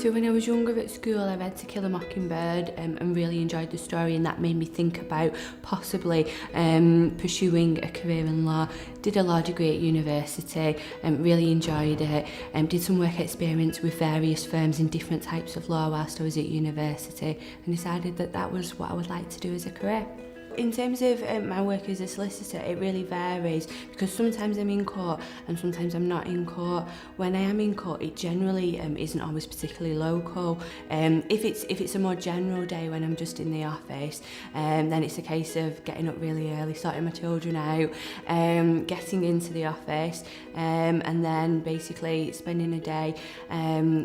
So when I was younger at school, I read To Kill a Mockingbird and really enjoyed the story, and that made me think about possibly pursuing a career in law. Did a law degree at university and really enjoyed it. Did some work experience with various firms in different types of law whilst I was at university, and decided that that was what I would like to do as a career. In terms of my work as a solicitor, it really varies because sometimes I'm in court and sometimes I'm not in court. When I am in court, it generally isn't always particularly local. If it's a more general day when I'm just in the office, then it's a case of getting up really early, sorting my children out, getting into the office, and then basically spending a day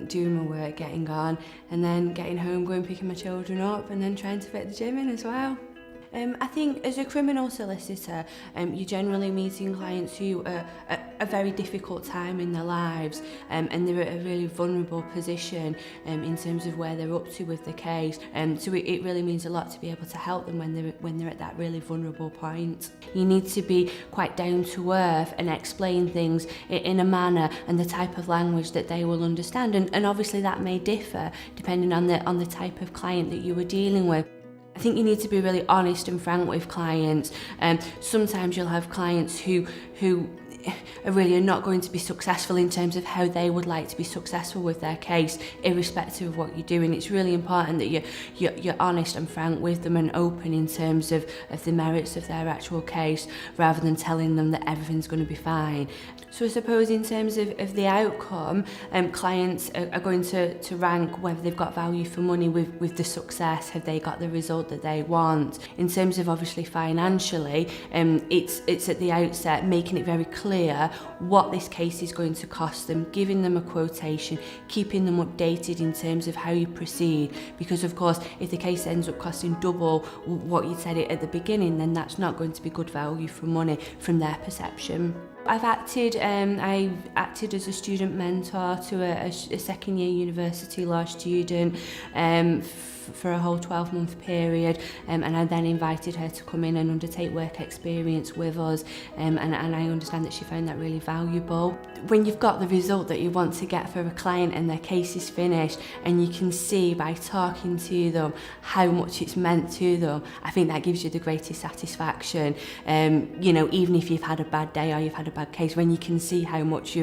doing my work, getting on, and then getting home, going picking my children up, and then trying to fit the gym in as well. I think as a criminal solicitor, you're generally meeting clients who are at a very difficult time in their lives, and they're at a really vulnerable position in terms of where they're up to with the case. So it really means a lot to be able to help them when they're at that really vulnerable point. You need to be quite down to earth and explain things in a manner and the type of language that they will understand. And obviously that may differ depending on the type of client that you were dealing with. I think you need to be really honest and frank with clients. Sometimes you'll have clients who are not going to be successful in terms of how they would like to be successful with their case, irrespective of what you're doing. It's really important that you're honest and frank with them and open in terms of the merits of their actual case, rather than telling them that everything's going to be fine. So I suppose in terms of the outcome, clients are going to rank whether they've got value for money with the success. Have they got the result that they want? In terms of obviously financially, it's at the outset making it very clear what this case is going to cost them, giving them a quotation, keeping them updated in terms of how you proceed, because of course if the case ends up costing double what you said it at the beginning, then that's not going to be good value for money from their perception. I've acted as a student mentor to a second year university law student for a whole 12-month period, and I then invited her to come in and undertake work experience with us, and I understand that she found that really valuable. When you've got the result that you want to get for a client and their case is finished, and you can see by talking to them how much it's meant to them, I think that gives you the greatest satisfaction. Even if you've had a bad day or you've had a bad case, when you can see how much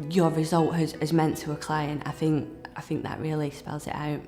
your result has meant to a client, I think that really spells it out.